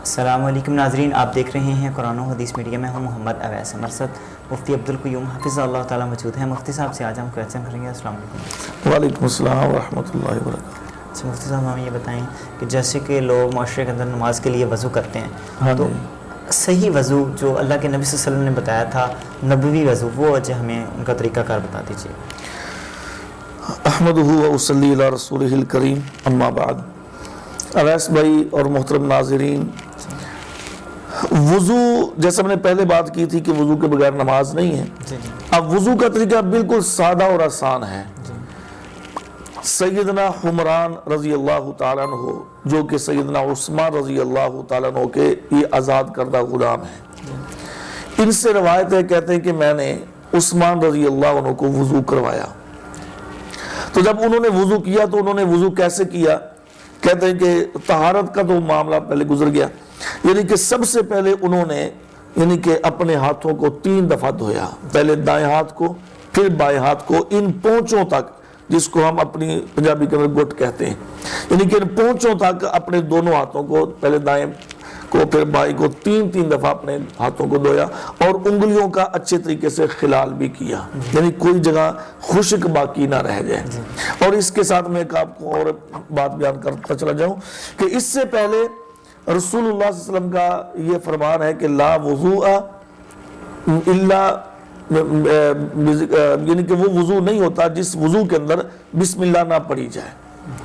السلام علیکم ناظرین، آپ دیکھ رہے ہیں قرآن و حدیث میڈیا میں ہوں محمد اویس مرصد۔ مفتی عبدالقیوم حفظہ اللہ تعالیٰ موجود ہیں۔ مفتی صاحب سے آج ہم کویسچن کریں گے۔ السلام علیکم۔ وعلیکم السلام ورحمۃ اللہ وبرکاتہ۔ اچھا مفتی صاحب، ہمیں یہ بتائیں کہ جیسے کہ لوگ معاشرے کے اندر نماز کے لیے وضو کرتے ہیں، تو صحیح وضو جو اللہ کے نبی صلی اللہ علیہ وسلم نے بتایا تھا، نبوی وضو، وہ وجہ ہمیں ان کا طریقہ کار بتا دیجیے۔ احمدہ و اصلی علی رسولہ الکریم، اما بعد۔ اویس بھائی اور محترم ناظرین، وضو جیسے ہم نے پہلے بات کی تھی کہ وضو کے بغیر نماز نہیں ہے۔ اب وضو کا طریقہ بالکل سادہ اور آسان ہے۔ سیدنا حمران رضی اللہ تعالیٰ عنہ، جو کہ سیدنا عثمان رضی اللہ تعالیٰ عنہ کے یہ آزاد کردہ غلام ہیں، ان سے روایت ہے، کہتے ہیں کہ میں نے عثمان رضی اللہ عنہ کو وضو کروایا۔ تو جب انہوں نے وضو کیا تو انہوں نے وضو کیسے کیا؟ کہتے ہیں کہ طہارت کا تو معاملہ پہلے گزر گیا، یعنی کہ سب سے پہلے انہوں نے اپنے ہاتھوں کو 3 دفعہ دھویا۔ پہلے دائیں ہاتھ کو، پھر بائیں ہاتھ کو، ان پونچھوں تک، جس کو ہم اپنی پنجابی کے اندر گٹ کہتے ہیں، یعنی کہ ان پونچھوں تک اپنے دونوں ہاتھوں کو، پہلے دائیں کو پھر بائیں کو 3 دفعہ اپنے ہاتھوں کو دھویا، اور انگلیوں کا اچھے طریقے سے خلال بھی کیا، یعنی کوئی جگہ خشک باقی نہ رہ جائے۔ اور اس کے ساتھ میں ایک آپ کو اور بات بیان کرتا چلا جاؤں کہ اس سے پہلے رسول اللہ صلی اللہ علیہ وسلم کا یہ فرمان ہے کہ لا وضوء الا، یعنی کہ وہ وضو نہیں ہوتا جس وضو کے اندر بسم اللہ نہ پڑھی جائے،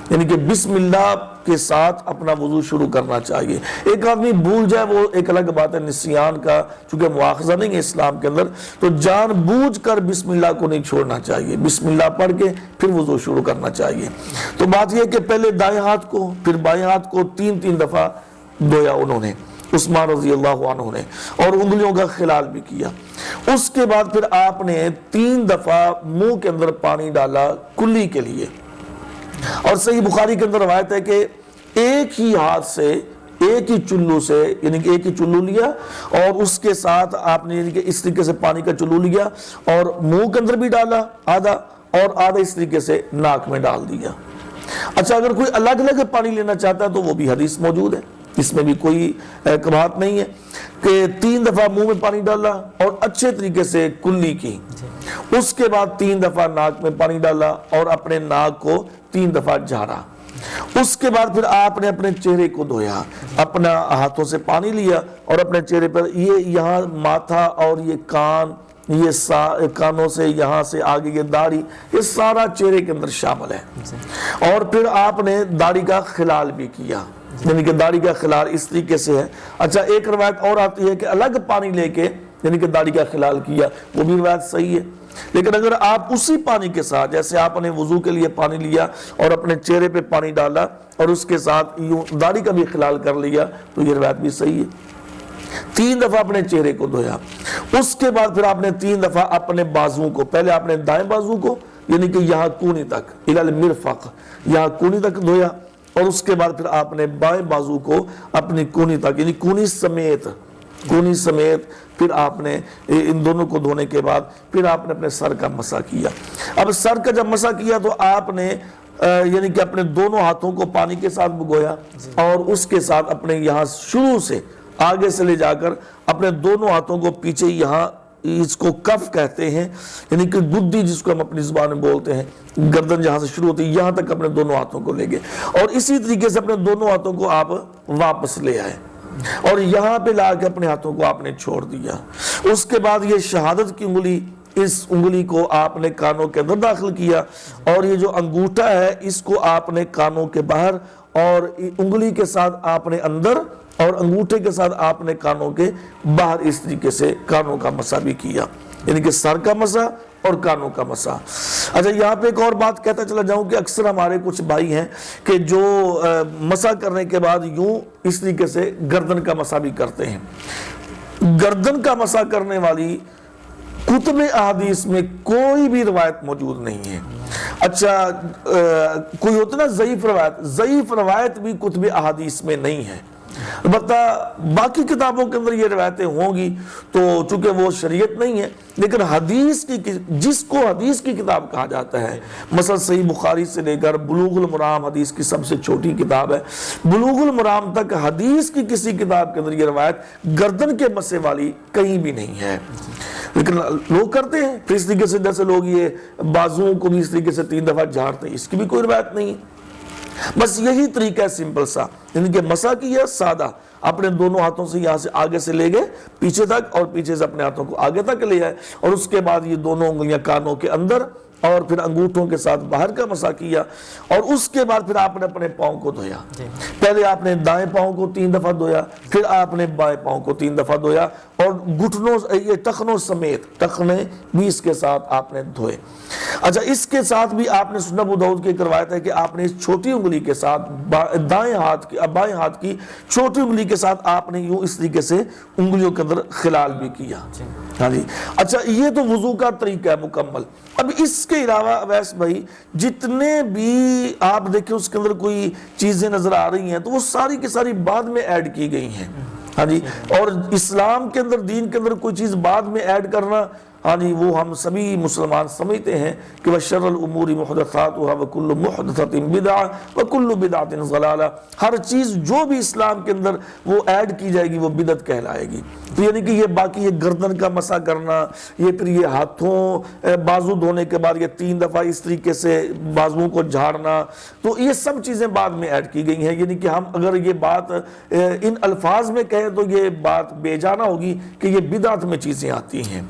یعنی کہ بسم اللہ کے ساتھ اپنا وضو شروع کرنا چاہیے۔ ایک آدمی بھول جائے وہ ایک الگ بات ہے، نسیان کا چونکہ مواخذہ نہیں ہے اسلام کے اندر، تو جان بوجھ کر بسم اللہ کو نہیں چھوڑنا چاہیے، بسم اللہ پڑھ کے پھر وضو شروع کرنا چاہیے۔ تو بات یہ کہ پہلے دائیں ہاتھ کو پھر بائیں ہاتھ کو 3 دفعہ دھویا انہوں نے، عثمان رضی اللہ عنہ نے، اور انگلیوں کا خلال بھی کیا۔ اس کے بعد پھر آپ نے 3 دفعہ منہ کے اندر پانی ڈالا کلی کے لیے، اور صحیح بخاری کے اندر روایت ہے کہ ایک ہی ہاتھ سے، ایک ہی چلو سے، یعنی کہ ایک ہی چلو لیا، اور اس کے ساتھ آپ نے یعنی کہ اس طریقے سے پانی کا چلو لیا اور منہ کے اندر بھی ڈالا آدھا، اور آدھا اس طریقے سے ناک میں ڈال دیا۔ اچھا، اگر کوئی الگ الگ پانی لینا چاہتا ہے تو وہ بھی حدیث موجود ہے، اس میں بھی کوئی کباہت نہیں ہے کہ 3 دفعہ منہ میں پانی ڈالا اور اچھے طریقے سے کلی کی، اس کے بعد 3 دفعہ ناک میں پانی ڈالا اور اپنے ناک کو 3 دفعہ جھاڑا۔ اس کے بعد پھر آپ نے اپنے چہرے کو دھویا، اپنا ہاتھوں سے پانی لیا اور اپنے چہرے پر یہ یہاں ماتھا اور یہ کان، یہ کانوں سے یہاں سے آگے یہ داڑھی، یہ سارا چہرے کے اندر شامل ہے۔ اور پھر آپ نے داڑھی کا خلال بھی کیا، یعنی کہ داڑھی کا خلال اس طریقے سے ہے۔ اچھا، ایک روایت اور آتی ہے کہ الگ پانی لے کے یعنی کہ داڑھی کا خلال کیا، وہ بھی روایت صحیح ہے۔ لیکن اگر آپ اسی پانی کے ساتھ، جیسے آپ نے وضو کے لیے پانی لیا اور اپنے چہرے پہ پانی ڈالا اور اس کے ساتھ یوں داڑھی کا بھی خلال کر لیا، تو یہ روایت بھی صحیح ہے۔ 3 دفعہ اپنے چہرے کو دھویا، اس کے بعد پھر آپ نے 3 دفعہ اپنے بازو کو، پہلے آپ نے دائیں بازو کو یعنی کہ یہاں کونی تک، الی المرفق، یہاں کونی تک دھویا، اور اس کے بعد پھر آپ نے بائیں بازو کو اپنی کونی تک، یعنی کونی سمیت پھر آپ نے ان دونوں کو دھونے کے بعد پھر آپ نے اپنے سر کا مسح کیا۔ اب سر کا جب مسح کیا تو آپ نے یعنی کہ اپنے دونوں ہاتھوں کو پانی کے ساتھ بھگویا، اور اس کے ساتھ اپنے یہاں شروع سے آگے سے لے جا کر اپنے دونوں ہاتھوں کو پیچھے، یہاں اس کو کف کہتے ہیں، یعنی کہ گدی جس کو ہم اپنی زبان میں بولتے ہیں، گردن جہاں سے شروع ہوتی ہے یہاں تک اپنے دونوں ہاتھوں کو لے گئے، اور اسی طریقے سے اپنے دونوں ہاتھوں کو آپ واپس لے آئے، اور یہاں پہ لا کے اپنے ہاتھوں کو آپ نے چھوڑ دیا۔ اس کے بعد یہ شہادت کی انگلی، اس انگلی کو آپ نے کانوں کے اندر داخل کیا، اور یہ جو انگوٹھا ہے اس کو آپ نے کانوں کے باہر، اور انگلی کے ساتھ آپ نے اندر، اور انگوٹھے کے ساتھ آپ نے کانوں کے باہر، اس طریقے سے کانوں کا مسح بھی کیا، یعنی کہ سر کا مسح اور کانوں کا مسح۔ اچھا، یہاں پہ ایک اور بات کہتا چلا جاؤں کہ اکثر ہمارے کچھ بھائی ہیں کہ جو مسح کرنے کے بعد یوں اس طریقے سے گردن کا مسح بھی کرتے ہیں۔ گردن کا مسح کرنے والی کتب احادیث میں کوئی بھی روایت موجود نہیں ہے۔ اچھا، کوئی ہوتا نا ضعیف روایت بھی کتب احادیث میں نہیں ہے۔ البتہ باقی کتابوں کے اندر یہ روایتیں ہوں گی تو چونکہ وہ شریعت نہیں ہے، لیکن حدیث کی جس کو حدیث کی کتاب کہا جاتا ہے، مثلا صحیح بخاری سے لے کر بلوغ المرام حدیث کی سب سے چھوٹی کتاب ہے، بلوغ المرام تک حدیث کی کسی کتاب کے اندر یہ روایت گردن کے مسے والی کہیں بھی نہیں ہے، لیکن لوگ کرتے ہیں پھر اس طریقے سے، جیسے لوگ یہ بازوؤں کو بھی اس طریقے سے 3 دفعہ جھاڑتے ہیں، اس کی بھی کوئی روایت نہیں ہے۔ بس یہی طریقہ ہے سمپل سا، یعنی کہ مسح کیا سادہ، اپنے دونوں ہاتھوں سے یہاں سے آگے سے لے گئے پیچھے تک، اور پیچھے سے اپنے ہاتھوں کو آگے تک لے آئے، اور اس کے بعد یہ دونوں انگلیاں کانوں کے اندر اور پھر انگوٹھوں کے ساتھ باہر کا مسح کیا، اور اس کے بعد پھر آپ نے اپنے پاؤں کو دھویا۔ پہلے آپ نے دائیں پاؤں کو 3 دفعہ دھویا، پھر آپ نے بائیں پاؤں کو 3 دفعہ دھویا، اور گھٹنوں یہ ٹخنوں سمیت، ٹخنے بھی اس کے ساتھ آپ نے دھوئے۔ اچھا، اس کے ساتھ بھی آپ نے سنن ابو داؤد کی ایک روایت ہے کہ آپ نے اس چھوٹی انگلی کے ساتھ بائیں ہاتھ کی چھوٹی انگلی کے ساتھ آپ نے یوں اس طریقے سے انگلیوں کے اندر خلال بھی کیا۔ ہاں جی، اچھا، یہ تو وضو کا طریقہ ہے مکمل۔ اب اس کے علاوہ اویس بھائی جتنے بھی آپ دیکھیں اس کے اندر کوئی چیزیں نظر آ رہی ہیں تو وہ ساری کی ساری بعد میں ایڈ کی گئی ہیں۔ ہاں جی، اور اسلام کے اندر، دین کے اندر کوئی چیز بعد میں ایڈ کرنا، ہاں جی، وہ ہم سبھی مسلمان سمجھتے ہیں کہ وَشَرَّ الْأُمُورِ مُحْدَثَاتُهَا وَكُلُّ مُحْدَثَةٍ بِدْعَةٍ وَكُلُّ بِدْعَةٍ ضَلَالَةٍ، ہر چیز جو بھی اسلام کے اندر وہ ایڈ کی جائے گی وہ بدعت کہلائے گی۔ تو یعنی کہ یہ باقی یہ گردن کا مسح کرنا، یہ پھر یہ ہاتھوں بازو دھونے کے بعد یہ 3 دفعہ اس طریقے سے بازوؤں کو جھاڑنا، تو یہ سب چیزیں بعد میں ایڈ کی گئی ہیں۔ یعنی کہ ہم اگر یہ بات ان الفاظ میں کہیں تو یہ بات بے جانا ہوگی کہ یہ بدعت میں چیزیں آتی ہیں۔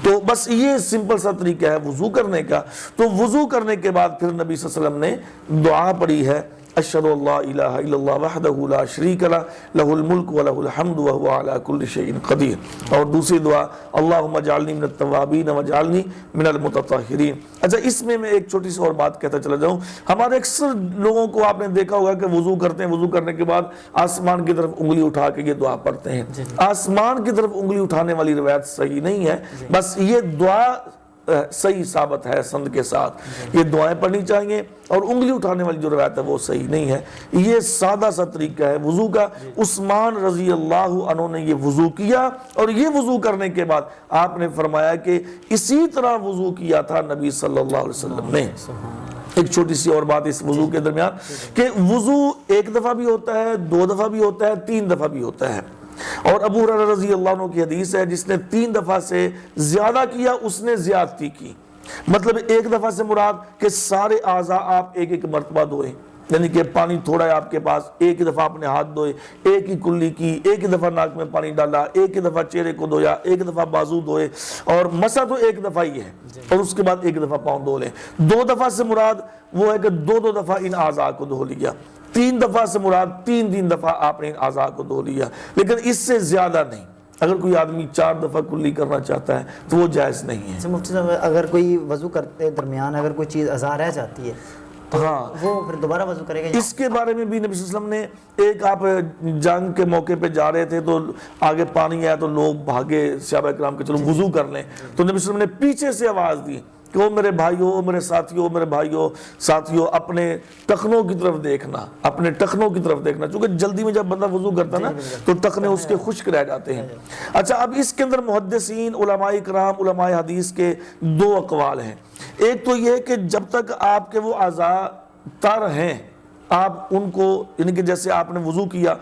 تو بس یہ سمپل سا طریقہ ہے وضو کرنے کا۔ تو وضو کرنے کے بعد پھر نبی صلی اللہ علیہ وسلم نے دعا پڑھی ہے، اشہد ان لا الہ الا اللہ وحدہ لا شریک لہ لہ الملک ولہ الحمد وہو علی کل شیء قدیر، اور دوسری دعا اللہم اجعلنی من التوابین واجعلنی من المتطہرین۔ اچھا، اس میں ایک چھوٹی سی اور بات کہتا چلا جاؤں۔ ہمارے اکثر لوگوں کو آپ نے دیکھا ہوگا کہ وضو کرتے ہیں، وضو کرنے کے بعد آسمان کی طرف انگلی اٹھا کے یہ دعا پڑھتے ہیں۔ آسمان کی طرف انگلی اٹھانے والی روایت صحیح نہیں ہے، بس یہ دعا صحیح ثابت ہے سند کے ساتھ، یہ دعائیں پڑھنی چاہیے، اور انگلی اٹھانے والی جو روایت ہے وہ صحیح نہیں ہے۔ یہ سادہ سا طریقہ ہے وضو کا۔ عثمان رضی اللہ عنہ نے یہ وضو کیا، اور یہ وضو کرنے کے بعد آپ نے فرمایا کہ اسی طرح وضو کیا تھا نبی صلی اللہ علیہ وسلم نے۔ ایک چھوٹی سی اور بات اس وضو کے درمیان کہ وضو 1 دفعہ بھی ہوتا ہے، 2 دفعہ بھی ہوتا ہے، 3 دفعہ بھی ہوتا ہے، اور ابو ہریرہ رضی اللہ عنہ کی حدیث ہے جس نے 3 دفعہ سے زیادہ کیا اس نے زیادتی کی۔ مطلب 1 دفعہ سے مراد کہ سارے اعضاء آپ ایک ایک مرتبہ دھوئے، یعنی کہ پانی تھوڑا ہے آپ کے پاس، ایک دفعہ اپنے ہاتھ دھوئے، ایک ہی کلی کی، ایک دفعہ ناک میں پانی ڈالا، ایک دفعہ چہرے کو دھویا، ایک دفعہ بازو دھوئے، اور مسح تو 1 دفعہ ہی ہے، اور اس کے بعد 1 دفعہ پاؤں دھو لیں۔ 2 دفعہ سے مراد وہ ہے کہ 2 دفعہ ان اعضاء کو دھو لیا۔ 3 دفعہ سے مراد 3 دفعہ آپ نے ان اعضاء کو دھو لیا، لیکن اس سے زیادہ نہیں۔ اگر کوئی آدمی 4 دفعہ کلی کرنا چاہتا ہے تو وہ جائز نہیں ہے۔ مفتی صاحب، اگر کوئی وضو کرتے درمیان اگر کوئی چیز اعضاء رہ جاتی ہے تو وہ پھر دوبارہ وضو کرے گا؟ اس کے بارے میں بھی نبی صلی اللہ علیہ وسلم نے، ایک آپ جنگ کے موقع پہ جا رہے تھے تو آگے پانی آیا تو لوگ بھاگے صحابہ کرام کے چلو وضو کر لیں، تو نبی صلی اللہ علیہ وسلم نے پیچھے سے آواز دی کہ او میرے بھائیو، او میرے ساتھیو، میرے بھائیو ساتھیو، اپنے ٹخنوں کی طرف دیکھنا، اپنے ٹخنوں کی طرف دیکھنا، چونکہ جلدی میں جب بندہ وضو کرتا نا تو ٹخنے اس کے خشک رہ جاتے ہیں۔ اچھا، اب اس کے اندر محدثین، علماء کرام، علماء حدیث کے 2 اقوال ہیں۔ ایک تو یہ کہ جب تک آپ کے وہ اعضاء تر ہیں آپ ان کو، یعنی کہ جیسے آپ نے وضو کیا،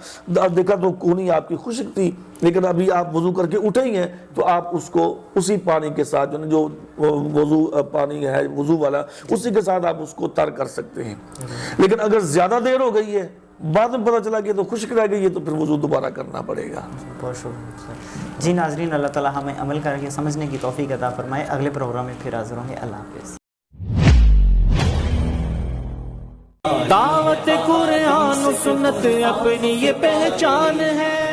دیکھا تو کونی آپ کی خشک تھی، لیکن ابھی آپ وضو کر کے اٹھے ہی ہیں تو آپ اس کو اسی پانی کے ساتھ جو وضو پانی ہے وضو والا، اسی کے ساتھ آپ اس کو تر کر سکتے ہیں۔ لیکن اگر زیادہ دیر ہو گئی ہے، بعد میں پتہ چلا کہ تو خشک رہ گئی ہے، تو پھر وضو دوبارہ کرنا پڑے گا۔ بہت شکریہ جی۔ ناظرین، اللہ تعالیٰ ہمیں عمل کر کے سمجھنے کی توفیق عطا فرمائے۔ اگلے پروگرام میں پھر حاضر ہوں گے۔ اللہ حافظ۔ دعوت قرآن و سنت اپنی یہ پہچان ہے۔